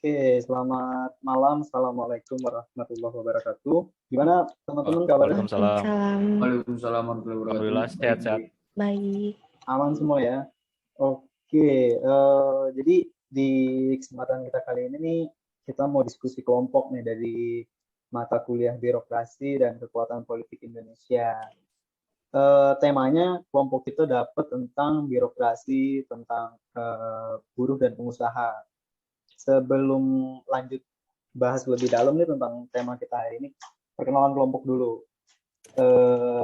Oke, selamat malam. Assalamualaikum warahmatullahi wabarakatuh. Gimana teman-teman kabarnya? Waalaikumsalam. Waalaikumsalam warahmatullahi wabarakatuh. Alhamdulillah sehat-sehat. Baik. Aman semua ya? Oke, jadi di kesempatan kita kali ini nih, kita mau diskusi kelompok nih dari mata kuliah birokrasi dan kekuatan politik Indonesia. Temanya kelompok kita dapat tentang birokrasi, tentang buruh dan pengusaha. Sebelum lanjut bahas lebih dalam nih tentang tema kita hari ini, perkenalan kelompok dulu.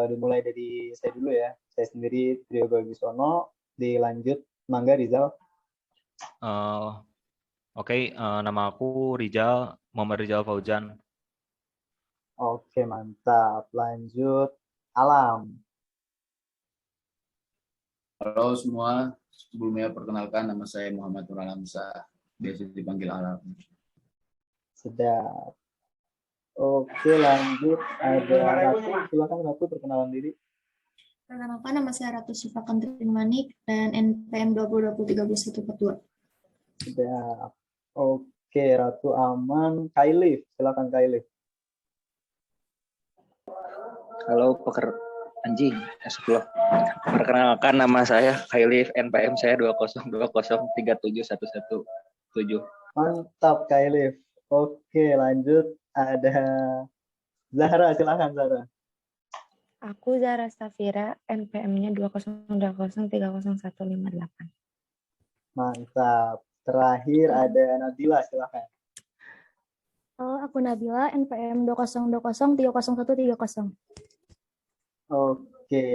Dimulai dari saya dulu ya. Saya sendiri Trio Bagisono, dilanjut Mangga Rizal. Oke, nama aku Rizal, Muhammad Rizal Fauzan. Oke, mantap. Lanjut Alam. Halo semua, sebelumnya perkenalkan nama saya Muhammad Nur Alamsyah, biasa dipanggil Alam. Sedap. Oke, lanjut ada Ratu. Silakan Ratu perkenalan diri. Perkenalkan, nama saya Ratu Syifa Kentrimanik dan NPM 2020-3142. Sedap. Oke, Ratu aman. Kailif, silakan Kailif. Halo anjing, astagfirullah. Perkenalkan nama saya Khailif, NPM saya 2020371117. Mantap Kailif. Oke, lanjut ada Zahra, silakan Zahra. Aku Zahra Safira, NPM-nya 2020300158. Mantap. Terakhir ada Nabila, silakan. Halo, aku Nabila, NPM 2020300130. Oke.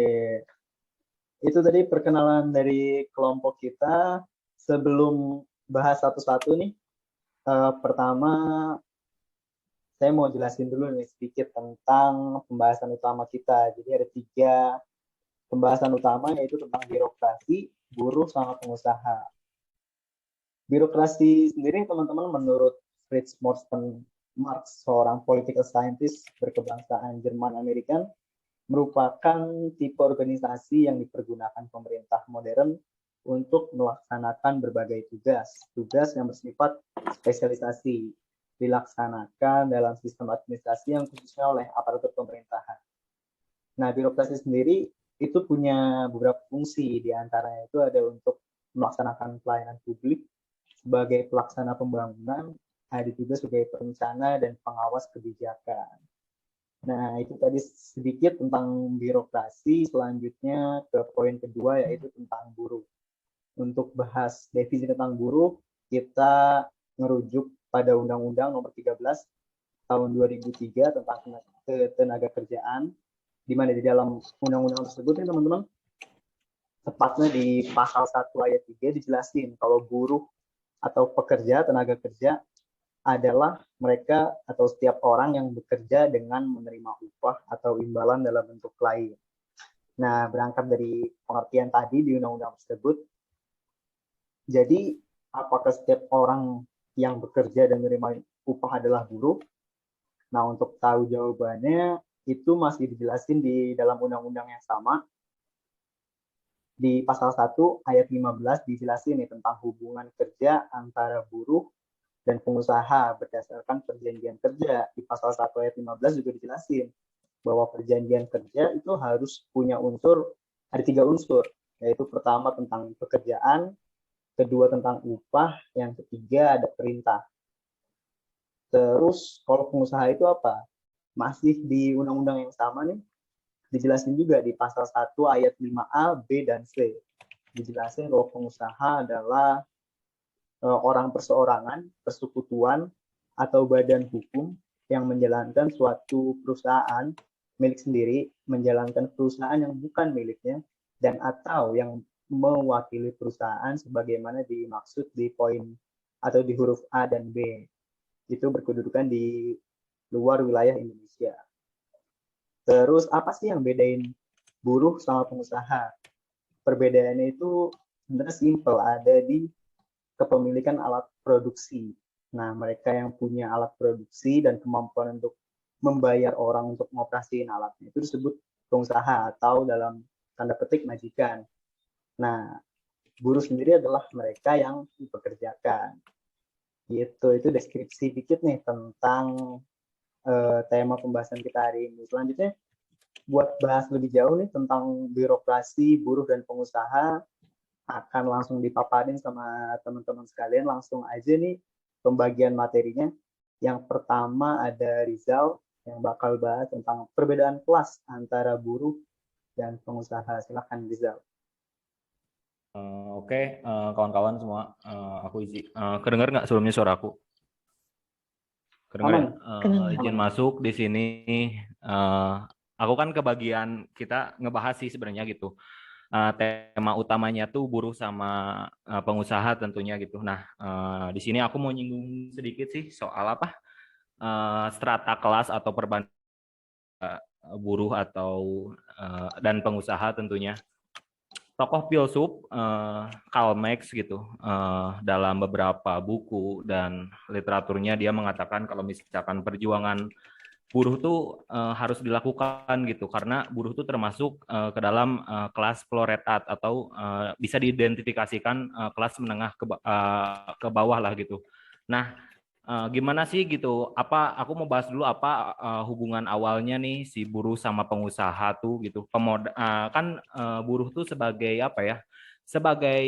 Itu tadi perkenalan dari kelompok kita. Sebelum bahas satu-satu nih, pertama saya mau jelasin dulu nih sedikit tentang pembahasan utama kita. Jadi ada 3 pembahasan utama, yaitu tentang birokrasi, buruh, sama pengusaha. Birokrasi sendiri teman-teman menurut Fritz Marx, seorang political scientist berkebangsaan Jerman-Amerikan, merupakan tipe organisasi yang dipergunakan pemerintah modern untuk melaksanakan berbagai tugas yang bersifat spesialisasi, dilaksanakan dalam sistem administrasi yang khususnya oleh aparatur pemerintahan. Nah, birokrasi sendiri itu punya beberapa fungsi, diantaranya itu ada untuk melaksanakan pelayanan publik, sebagai pelaksana pembangunan, ada juga sebagai perencana dan pengawas kebijakan. Nah, itu tadi sedikit tentang birokrasi. Selanjutnya ke poin kedua, yaitu tentang buruh. Untuk bahas definisi tentang buruh, kita merujuk pada Undang-Undang Nomor 13 Tahun 2003 tentang tenaga kerjaan, di mana di dalam undang-undang tersebut, teman-teman, tepatnya di pasal 1 ayat 3 dijelasin kalau buruh atau pekerja, tenaga kerja adalah mereka atau setiap orang yang bekerja dengan menerima upah atau imbalan dalam bentuk lain. Nah, berangkat dari pengertian tadi di undang-undang tersebut, jadi apakah setiap orang yang bekerja dan menerima upah adalah buruh? Nah, untuk tahu jawabannya, itu masih dijelasin di dalam undang-undang yang sama. Di pasal 1 ayat 15 dijelasin nih tentang hubungan kerja antara buruh dan pengusaha berdasarkan perjanjian kerja. Di pasal 1 ayat 15 juga dijelasin bahwa perjanjian kerja itu harus punya ada 3 unsur, yaitu pertama tentang pekerjaan, kedua tentang upah, yang ketiga ada perintah. Terus kalau pengusaha itu apa? Masih di undang-undang yang sama nih, dijelasin juga di pasal 1 ayat 5A, B, dan C. Dijelasin bahwa pengusaha adalah orang perseorangan, persekutuan, atau badan hukum yang menjalankan suatu perusahaan milik sendiri, menjalankan perusahaan yang bukan miliknya, dan atau yang mewakili perusahaan sebagaimana dimaksud di poin atau di huruf A dan B. Itu berkedudukan di luar wilayah Indonesia. Terus apa sih yang bedain buruh sama pengusaha? Perbedaannya itu sebenarnya simpel, ada di kepemilikan alat produksi. Nah, mereka yang punya alat produksi dan kemampuan untuk membayar orang untuk mengoperasiin alatnya itu disebut pengusaha atau dalam tanda petik majikan. Nah, buruh sendiri adalah mereka yang dipekerjakan. Gitu, itu deskripsi dikit nih tentang tema pembahasan kita hari ini. Selanjutnya, buat bahas lebih jauh nih tentang birokrasi, buruh, dan pengusaha, akan langsung dipaparin sama teman-teman sekalian. Langsung aja nih pembagian materinya. Yang pertama ada Rizal yang bakal bahas tentang perbedaan kelas antara buruh dan pengusaha. Silakan Rizal. Oke, kawan-kawan semua, aku kedengar nggak sebelumnya suara aku? Kedengar ya? Kedengar. Izin masuk di sini. Aku kan kebagian kita ngebahas sih sebenarnya gitu. Tema utamanya tuh buruh sama pengusaha tentunya gitu. Nah, di sini aku mau nyinggung sedikit sih soal apa? Strata kelas atau perbandingan buruh atau dan pengusaha tentunya. Tokoh filsuf Karl Marx gitu dalam beberapa buku dan literaturnya dia mengatakan kalau misalkan perjuangan buruh tuh harus dilakukan gitu karena buruh tuh termasuk ke dalam kelas proletat atau bisa diidentifikasikan kelas menengah ke bawah lah gitu. Nah, gimana sih gitu? Aku mau bahas dulu apa hubungan awalnya nih si buruh sama pengusaha tuh gitu. Kan buruh tuh sebagai apa ya? Sebagai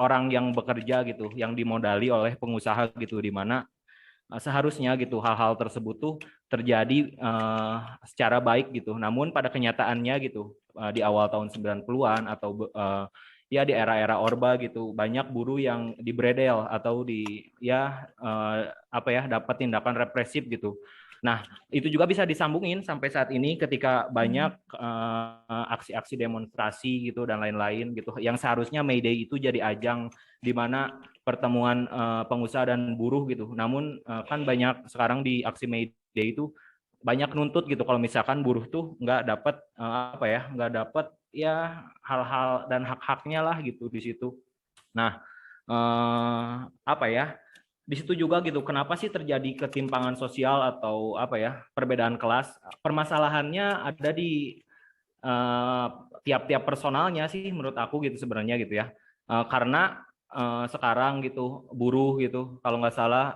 orang yang bekerja gitu, yang dimodali oleh pengusaha gitu, di mana seharusnya gitu hal-hal tersebut tuh terjadi secara baik gitu. Namun pada kenyataannya gitu di awal tahun 90-an atau ya di era-era Orba gitu banyak buruh yang dibredel atau apa ya dapat tindakan represif gitu. Nah, itu juga bisa disambungin sampai saat ini ketika banyak aksi-aksi demonstrasi gitu dan lain-lain gitu yang seharusnya May Day itu jadi ajang di mana pertemuan pengusaha dan buruh gitu. Namun kan banyak sekarang di aksi May Day itu banyak nuntut gitu kalau misalkan buruh tuh nggak dapat apa ya nggak dapat ya hal-hal dan hak-haknya lah gitu di situ. Nah apa ya di situ juga gitu kenapa sih terjadi ketimpangan sosial atau apa ya perbedaan kelas permasalahannya ada di tiap-tiap personalnya sih menurut aku gitu sebenarnya gitu ya. Karena sekarang gitu buruh gitu kalau nggak salah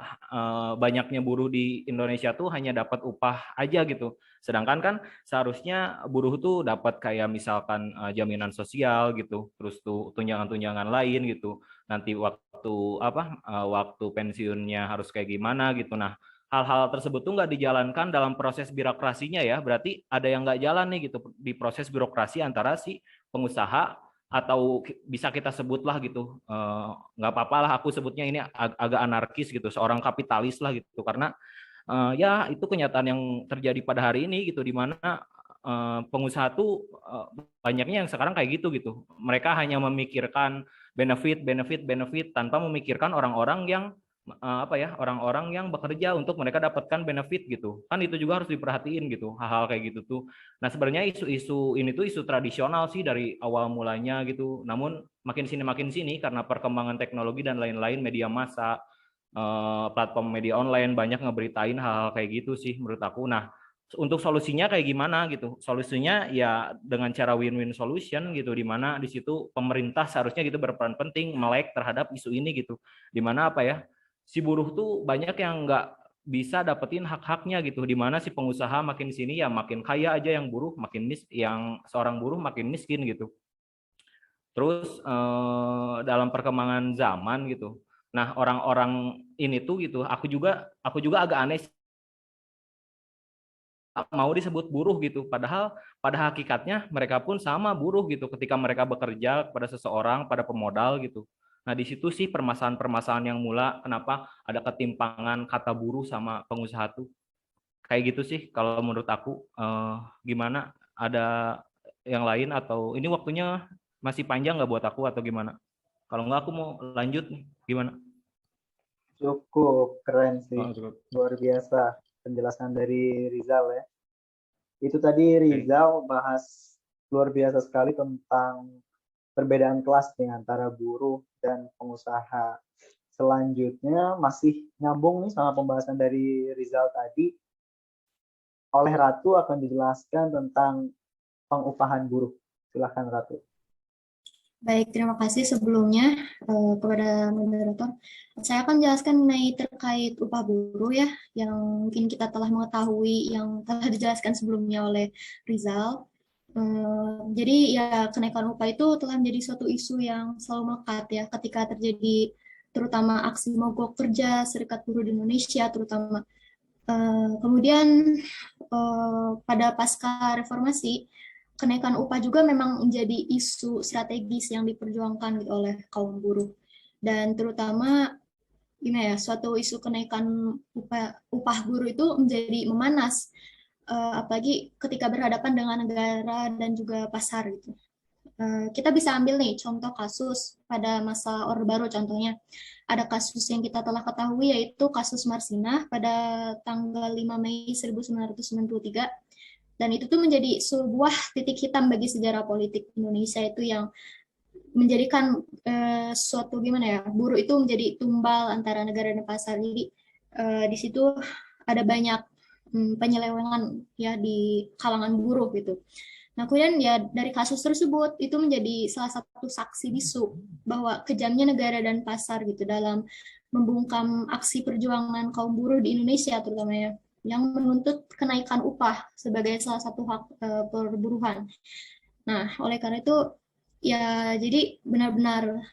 banyaknya buruh di Indonesia tuh hanya dapat upah aja gitu sedangkan kan seharusnya buruh tuh dapat kayak misalkan jaminan sosial gitu terus tuh tunjangan-tunjangan lain gitu nanti waktu pensiunnya harus kayak gimana gitu. Nah, hal-hal tersebut tuh nggak dijalankan dalam proses birokrasinya ya, berarti ada yang nggak jalan nih gitu di proses birokrasi antara si pengusaha atau bisa kita sebutlah gitu nggak apa-apa lah aku sebutnya ini agak anarkis gitu seorang kapitalis lah gitu karena ya itu kenyataan yang terjadi pada hari ini gitu di mana pengusaha tuh banyaknya yang sekarang kayak gitu mereka hanya memikirkan benefit tanpa memikirkan orang-orang yang orang-orang yang bekerja untuk mereka dapatkan benefit gitu kan itu juga harus diperhatiin gitu hal-hal kayak gitu tuh. Nah sebenarnya isu-isu ini tuh isu tradisional sih dari awal mulanya gitu namun makin sini karena perkembangan teknologi dan lain-lain media massa platform media online banyak ngeberitain hal-hal kayak gitu sih menurut aku. Nah untuk solusinya kayak gimana gitu solusinya ya dengan cara win-win solution gitu di mana di situ pemerintah seharusnya gitu berperan penting melek terhadap isu ini gitu di mana apa ya si buruh tuh banyak yang nggak bisa dapetin hak-haknya gitu di mana si pengusaha makin sini ya makin kaya aja yang buruh yang seorang buruh makin miskin gitu. Terus dalam perkembangan zaman gitu nah orang-orang ini tuh gitu aku juga agak aneh mau disebut buruh gitu padahal pada hakikatnya mereka pun sama buruh gitu ketika mereka bekerja pada seseorang pada pemodal gitu. Nah di situ sih permasalahan-permasalahan yang mula kenapa ada ketimpangan kata buruh sama pengusaha tuh kayak gitu sih kalau menurut aku. Gimana ada yang lain atau ini waktunya masih panjang nggak buat aku atau gimana kalau nggak aku mau lanjut nih gimana. Cukup keren sih, Cukup. luar biasa penjelasan dari Rizal ya. Itu tadi Rizal bahas luar biasa sekali tentang perbedaan kelas nih antara buruh dan pengusaha. Selanjutnya masih nyambung nih sama pembahasan dari Rizal tadi. Oleh Ratu akan dijelaskan tentang pengupahan buruh. Silakan Ratu. Baik, terima kasih sebelumnya kepada moderator. Saya akan jelaskan mengenai terkait upah buruh ya, yang mungkin kita telah mengetahui, yang telah dijelaskan sebelumnya oleh Rizal. Jadi ya kenaikan upah itu telah menjadi suatu isu yang selalu melekat ya ketika terjadi terutama aksi mogok kerja Serikat Buruh di Indonesia terutama. Kemudian pada pasca reformasi kenaikan upah juga memang menjadi isu strategis yang diperjuangkan gitu oleh kaum buruh dan terutama ini ya suatu isu kenaikan upah buruh itu menjadi memanas apalagi ketika berhadapan dengan negara dan juga pasar gitu. Kita bisa ambil nih contoh kasus pada masa Orde Baru contohnya. Ada kasus yang kita telah ketahui yaitu kasus Marsinah pada tanggal 5 Mei 1993 dan itu tuh menjadi sebuah titik hitam bagi sejarah politik Indonesia itu yang menjadikan suatu gimana ya buruh itu menjadi tumbal antara negara dan pasar. Jadi di situ ada banyak penyelewengan ya di kalangan buruh gitu. Nah, kemudian ya dari kasus tersebut itu menjadi salah satu saksi bisu bahwa kejamnya negara dan pasar gitu dalam membungkam aksi perjuangan kaum buruh di Indonesia terutama ya yang menuntut kenaikan upah sebagai salah satu hak perburuhan. Nah, oleh karena itu ya jadi benar-benar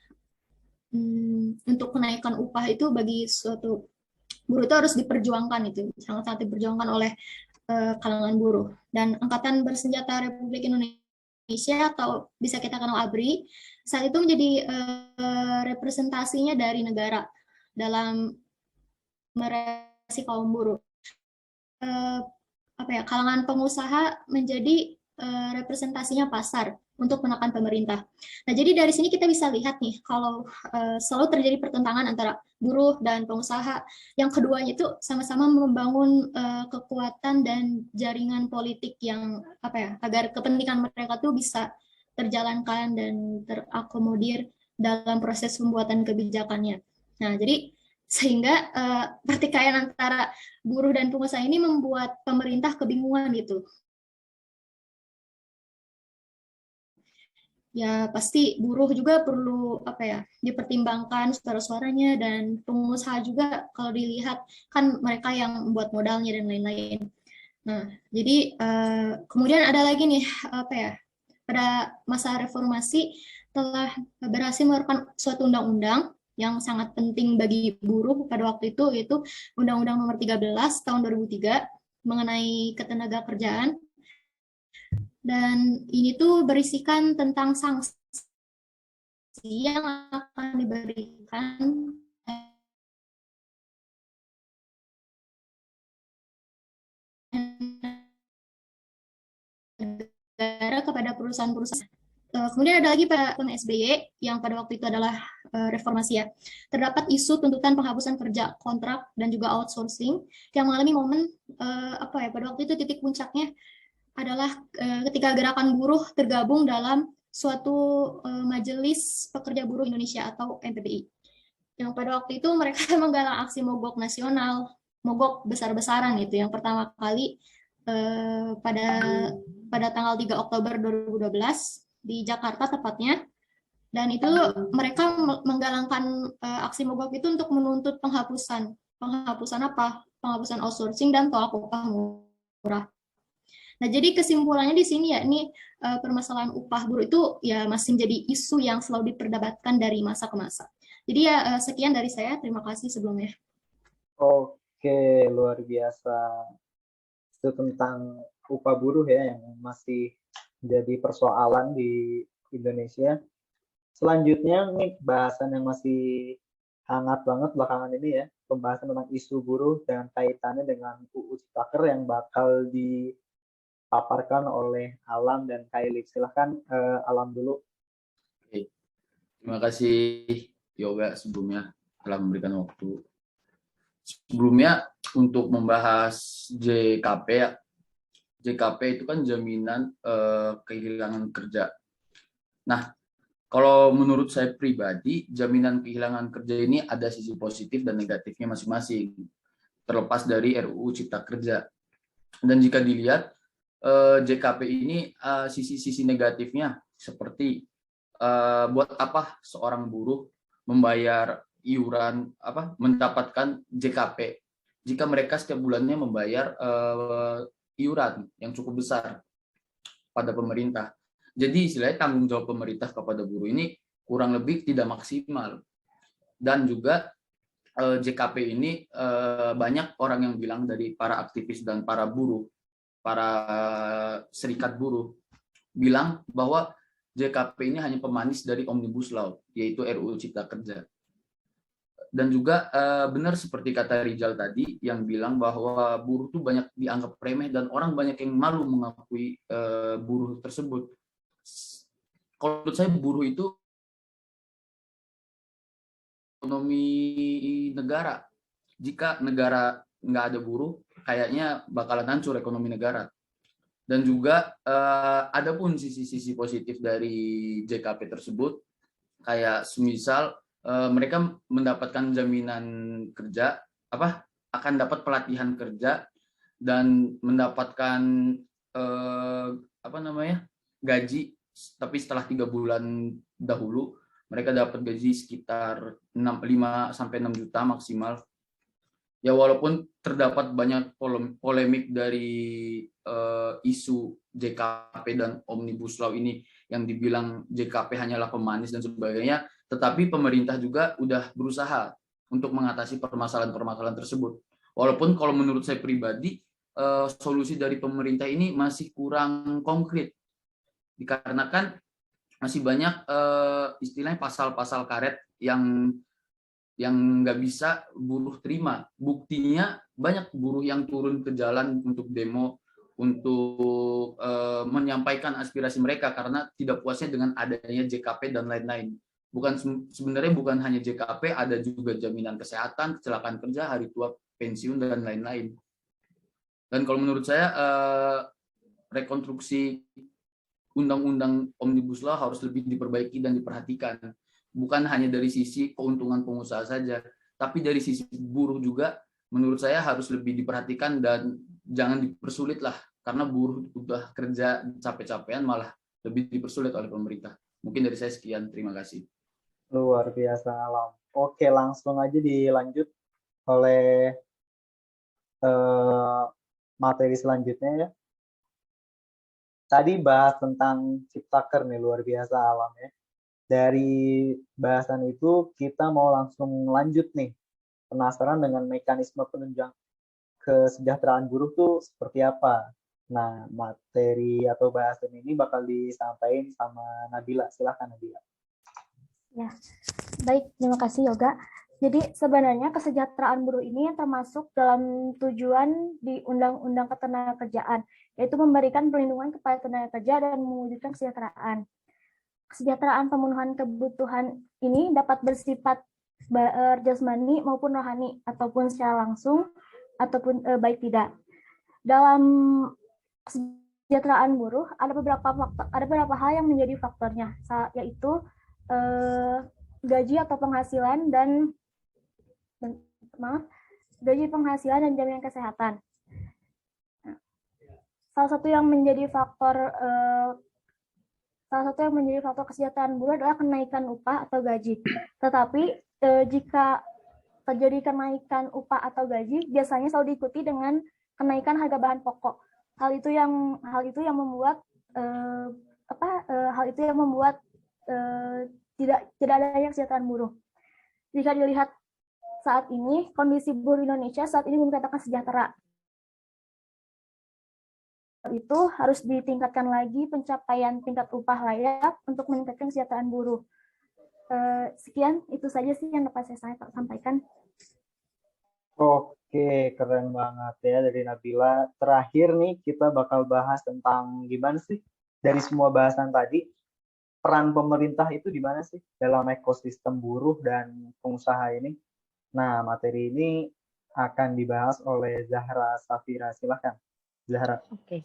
untuk kenaikan upah itu bagi suatu buruh itu harus diperjuangkan itu sangat-sangat diperjuangkan oleh kalangan buruh. Dan Angkatan Bersenjata Republik Indonesia atau bisa kita kenal ABRI saat itu menjadi representasinya dari negara dalam merepresentasi kaum buruh. Kalangan pengusaha menjadi representasinya pasar untuk menekan pemerintah. Nah, jadi dari sini kita bisa lihat nih kalau selalu terjadi pertentangan antara buruh dan pengusaha. Yang keduanya itu sama-sama membangun kekuatan dan jaringan politik yang agar kepentingan mereka tuh bisa terjalankan dan terakomodir dalam proses pembuatan kebijakannya. Nah, jadi sehingga pertikaian antara buruh dan pengusaha ini membuat pemerintah kebingungan gitu. Ya pasti buruh juga perlu dipertimbangkan suara-suaranya dan pengusaha juga kalau dilihat kan mereka yang membuat modalnya dan lain-lain. Nah, jadi kemudian ada lagi nih pada masa reformasi telah berhasil mengeluarkan suatu undang-undang yang sangat penting bagi buruh pada waktu itu yaitu Undang-Undang Nomor 13 tahun 2003 mengenai ketenagakerjaan. Dan ini tuh berisikan tentang sanksi yang akan diberikan negara kepada perusahaan-perusahaan. Kemudian ada lagi Pak SBY yang pada waktu itu adalah reformasi ya. Terdapat isu tuntutan penghapusan kerja kontrak dan juga outsourcing yang mengalami momen pada waktu itu titik puncaknya adalah ketika gerakan buruh tergabung dalam suatu majelis pekerja buruh Indonesia atau MPBI. Yang pada waktu itu mereka menggalang aksi mogok nasional, mogok besar-besaran gitu. Yang pertama kali pada tanggal 3 Oktober 2012 di Jakarta tepatnya. Dan itu mereka menggalangkan aksi mogok itu untuk menuntut penghapusan apa? Penghapusan outsourcing dan tolak upah murah. Nah, jadi kesimpulannya di sini ya, ini permasalahan upah buruh itu ya masih menjadi isu yang selalu diperdebatkan dari masa ke masa. Jadi ya sekian dari saya, terima kasih sebelumnya. Oke, luar biasa. Itu tentang upah buruh ya yang masih jadi persoalan di Indonesia. Selanjutnya ini bahasan yang masih hangat banget belakangan ini ya, pembahasan tentang isu buruh dan kaitannya dengan UU Ciptaker yang bakal dipaparkan oleh Alam dan Kailif. Silahkan Alam dulu. Oke. Terima kasih Yoga sebelumnya telah memberikan waktu. Sebelumnya untuk membahas JKP ya. JKP itu kan jaminan kehilangan kerja. Nah, kalau menurut saya pribadi, jaminan kehilangan kerja ini ada sisi positif dan negatifnya masing-masing, terlepas dari RUU Cipta Kerja. Dan jika dilihat, JKP ini sisi-sisi negatifnya seperti buat apa seorang buruh membayar iuran mendapatkan JKP jika mereka setiap bulannya membayar iuran yang cukup besar pada pemerintah. Jadi istilahnya tanggung jawab pemerintah kepada buruh ini kurang lebih tidak maksimal. Dan juga JKP ini banyak orang yang bilang dari para aktivis dan para buruh, para serikat buruh bilang bahwa JKP ini hanya pemanis dari Omnibus Law, yaitu RUU Cipta Kerja. Dan juga benar seperti kata Rizal tadi yang bilang bahwa buruh itu banyak dianggap remeh dan orang banyak yang malu mengakui buruh tersebut. Kalau menurut saya buruh itu ekonomi negara. Jika negara nggak ada buruh, kayaknya bakalan hancur ekonomi negara. Dan juga ada pun sisi-sisi positif dari JKP tersebut, kayak semisal mereka mendapatkan jaminan kerja, akan dapat pelatihan kerja dan mendapatkan gaji, tapi setelah 3 bulan dahulu mereka dapat gaji sekitar 5 sampai 6 juta maksimal. Ya walaupun terdapat banyak polemik dari isu JKP dan Omnibus Law ini yang dibilang JKP hanyalah pemanis dan sebagainya, tetapi pemerintah juga udah berusaha untuk mengatasi permasalahan-permasalahan tersebut. Walaupun kalau menurut saya pribadi solusi dari pemerintah ini masih kurang konkret, dikarenakan masih banyak istilahnya pasal-pasal karet yang nggak bisa buruh terima. Buktinya banyak buruh yang turun ke jalan untuk demo, untuk menyampaikan aspirasi mereka karena tidak puasnya dengan adanya JKP dan lain-lain. Sebenarnya bukan hanya JKP, ada juga jaminan kesehatan, kecelakaan kerja, hari tua, pensiun, dan lain-lain. Dan kalau menurut saya rekonstruksi Undang-Undang Omnibus Law harus lebih diperbaiki dan diperhatikan. Bukan hanya dari sisi keuntungan pengusaha saja, tapi dari sisi buruh juga menurut saya harus lebih diperhatikan dan jangan dipersulit lah, karena buruh udah kerja capek-capekan malah lebih dipersulit oleh pemerintah. Mungkin dari saya sekian, terima kasih. Luar biasa, Alam. Oke, langsung aja dilanjut oleh materi selanjutnya ya. Tadi bahas tentang Ciptaker nih, luar biasa Alam ya. Dari bahasan itu kita mau langsung lanjut nih. Penasaran dengan mekanisme penunjang kesejahteraan buruh tuh seperti apa? Nah, materi atau bahasan ini bakal disampaikan sama Nabila. Silahkan Nabila. Ya, baik. Terima kasih Yoga. Jadi sebenarnya kesejahteraan buruh ini termasuk dalam tujuan di Undang-Undang Ketenagakerjaan, yaitu memberikan perlindungan kepada tenaga kerja dan mewujudkan kesejahteraan. Kesejahteraan pemenuhan kebutuhan ini dapat bersifat jasmani maupun rohani, ataupun secara langsung ataupun baik tidak. Dalam kesejahteraan buruh ada beberapa hal yang menjadi faktornya, yaitu gaji atau penghasilan dan jaminan kesehatan. Salah satu yang menjadi faktor kesejahteraan buruh adalah kenaikan upah atau gaji. Tetapi jika terjadi kenaikan upah atau gaji, biasanya selalu diikuti dengan kenaikan harga bahan pokok. Hal itu yang membuat tidak adanya kesejahteraan buruh. Jika dilihat saat ini, kondisi buruh Indonesia saat ini belum dikatakan sejahtera. Itu harus ditingkatkan lagi pencapaian tingkat upah layak untuk meningkatkan kesejahteraan buruh. Sekian, itu saja sih yang dapat saya sampaikan. Oke, keren banget ya dari Nabila. Terakhir nih kita bakal bahas tentang gimana sih dari semua bahasan tadi, peran pemerintah itu di mana sih dalam ekosistem buruh dan pengusaha ini. Nah, materi ini akan dibahas oleh Zahra Safira. Silahkan, Zahra. Oke.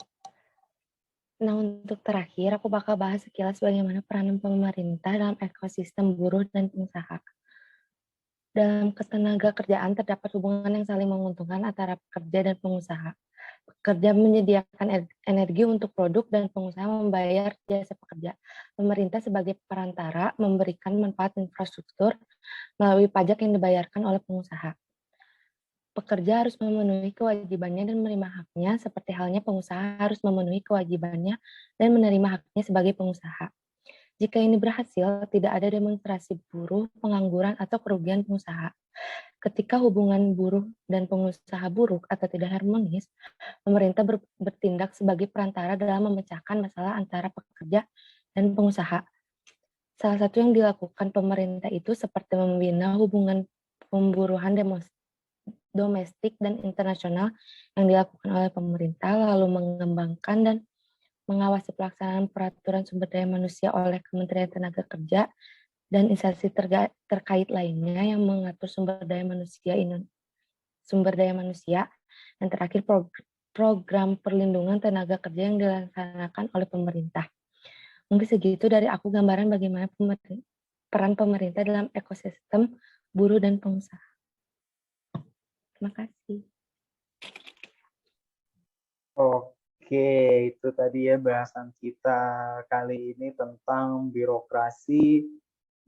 Nah, untuk terakhir, aku bakal bahas sekilas bagaimana peranan pemerintah dalam ekosistem buruh dan pengusaha. Dalam ketenaga kerjaan terdapat hubungan yang saling menguntungkan antara pekerja dan pengusaha. Pekerja menyediakan energi untuk produk dan pengusaha membayar jasa pekerja. Pemerintah sebagai perantara memberikan manfaat infrastruktur melalui pajak yang dibayarkan oleh pengusaha. Pekerja harus memenuhi kewajibannya dan menerima haknya, seperti halnya pengusaha harus memenuhi kewajibannya dan menerima haknya sebagai pengusaha. Jika ini berhasil, tidak ada demonstrasi buruh, pengangguran, atau kerugian pengusaha. Ketika hubungan buruh dan pengusaha buruk atau tidak harmonis, pemerintah bertindak sebagai perantara dalam memecahkan masalah antara pekerja dan pengusaha. Salah satu yang dilakukan pemerintah itu seperti membina hubungan pemburuhan domestik dan internasional yang dilakukan oleh pemerintah, lalu mengembangkan dan mengawasi pelaksanaan peraturan sumber daya manusia oleh Kementerian Tenaga Kerja dan instansi terkait lainnya yang mengatur sumber daya manusia. Dan terakhir, program perlindungan tenaga kerja yang dilaksanakan oleh pemerintah. Mungkin segitu dari aku gambaran bagaimana peran pemerintah dalam ekosistem buruh dan pengusaha. Terima kasih. Oke, itu tadi ya bahasan kita kali ini tentang birokrasi,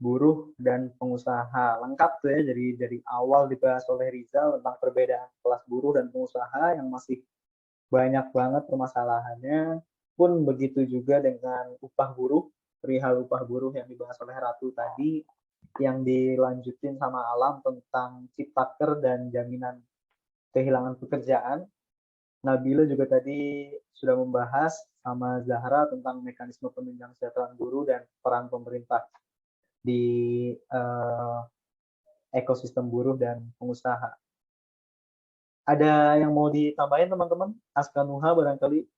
buruh, dan pengusaha. Lengkap tuh ya, jadi dari awal dibahas oleh Rizal tentang perbedaan kelas buruh dan pengusaha yang masih banyak banget permasalahannya. Pun begitu juga dengan upah buruh, perihal upah buruh yang dibahas oleh Ratu tadi, yang dilanjutin sama Alam tentang ciptaker dan jaminan kehilangan pekerjaan. Nabila juga tadi sudah membahas sama Zahra tentang mekanisme penunjang kesejahteraan buruh dan peran pemerintah di ekosistem buruh dan pengusaha. Ada yang mau ditambahin teman-teman? Askanuha barangkali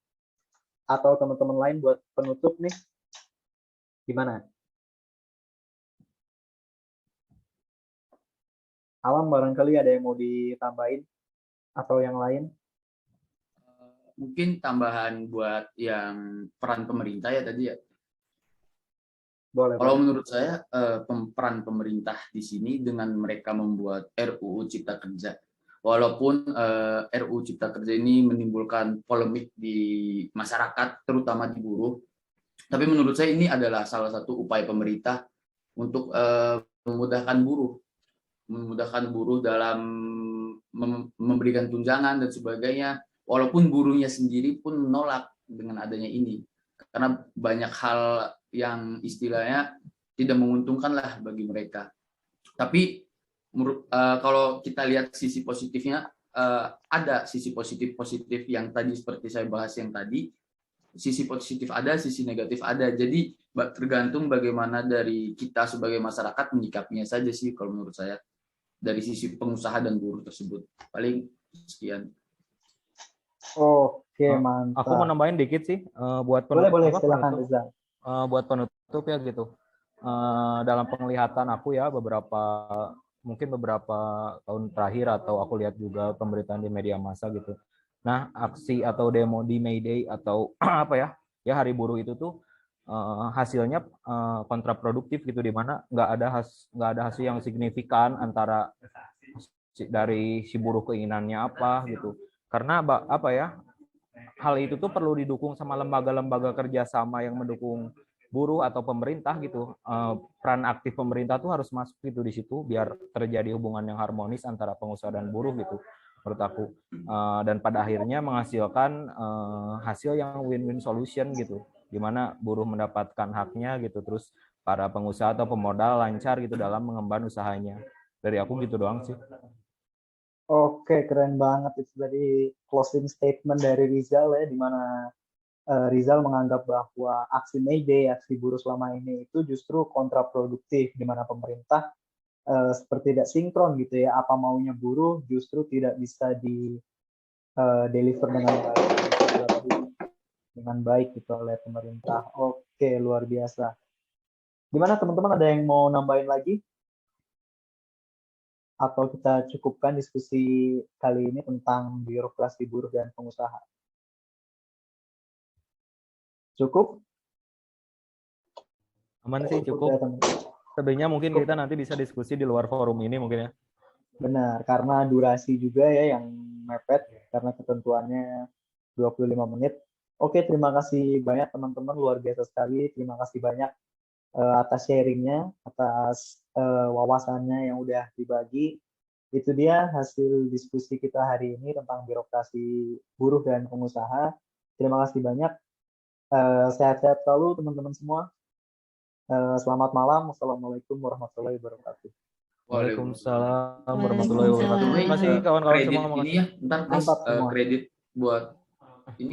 atau teman-teman lain buat penutup nih? Gimana? Alam barangkali ada yang mau ditambahin atau yang lain? Mungkin tambahan buat yang peran pemerintah ya tadi ya. Boleh. Kalau menurut saya peran pemerintah di sini dengan mereka membuat RUU Cipta Kerja, walaupun RUU Cipta Kerja ini menimbulkan polemik di masyarakat, terutama di buruh, tapi menurut saya ini adalah salah satu upaya pemerintah untuk memudahkan buruh dalam memberikan tunjangan dan sebagainya. Walaupun buruhnya sendiri pun menolak dengan adanya ini, karena banyak hal yang istilahnya tidak menguntungkan lah bagi mereka. Tapi kalau kita lihat sisi positifnya, ada sisi positif yang tadi seperti saya bahas yang tadi, sisi positif ada, sisi negatif ada. Jadi tergantung bagaimana dari kita sebagai masyarakat menyikapinya saja sih kalau menurut saya, dari sisi pengusaha dan buruh tersebut. Paling sekian. Oke, mantap. Aku mau nambahin dikit sih buat penutup. Boleh, silakan Rizal. Buat penutup ya gitu. Dalam penglihatan aku ya mungkin beberapa tahun terakhir atau aku lihat juga pemberitaan di media massa gitu. Nah, aksi atau demo di May Day atau apa ya Hari Buruh itu tuh hasilnya kontraproduktif gitu, di mana nggak ada hasil yang signifikan antara dari si buruh keinginannya apa gitu. Karena hal itu tuh perlu didukung sama lembaga-lembaga kerjasama yang mendukung buruh atau pemerintah gitu. Peran aktif pemerintah tuh harus masuk gitu di situ biar terjadi hubungan yang harmonis antara pengusaha dan buruh gitu menurut aku. Dan pada akhirnya menghasilkan hasil yang win-win solution gitu, di mana buruh mendapatkan haknya gitu, terus para pengusaha atau pemodal lancar gitu dalam mengemban usahanya. Dari aku gitu doang sih. Oke, keren banget itu tadi closing statement dari Rizal ya, di mana Rizal menganggap bahwa aksi May Day, aksi buruh selama ini itu justru kontraproduktif, di mana pemerintah seperti tidak sinkron gitu ya, apa maunya buruh justru tidak bisa di deliver dengan baik gitu oleh pemerintah. Oke, luar biasa. Gimana teman-teman, ada yang mau nambahin lagi? Atau kita cukupkan diskusi kali ini tentang birokrasi buruh dan pengusaha? Cukup? Aman sih, cukup. Sebenarnya mungkin kita nanti bisa diskusi di luar forum ini mungkin ya. Benar, karena durasi juga ya yang mepet, karena ketentuannya 25 menit. Oke, terima kasih banyak teman-teman, luar biasa sekali. Terima kasih banyak atas sharingnya, atas wawasannya yang udah dibagi. Itu dia hasil diskusi kita hari ini tentang birokrasi buruh dan pengusaha. Terima kasih banyak. Sehat-sehat selalu teman-teman semua. Selamat malam. Wassalamualaikum warahmatullahi wabarakatuh. Waalaikumsalam warahmatullahi wabarakatuh. Waalaikumsalam. Terima kasih kawan-kawan Kredit semua. ini ya, ntar Mantap semua. kredit buat ini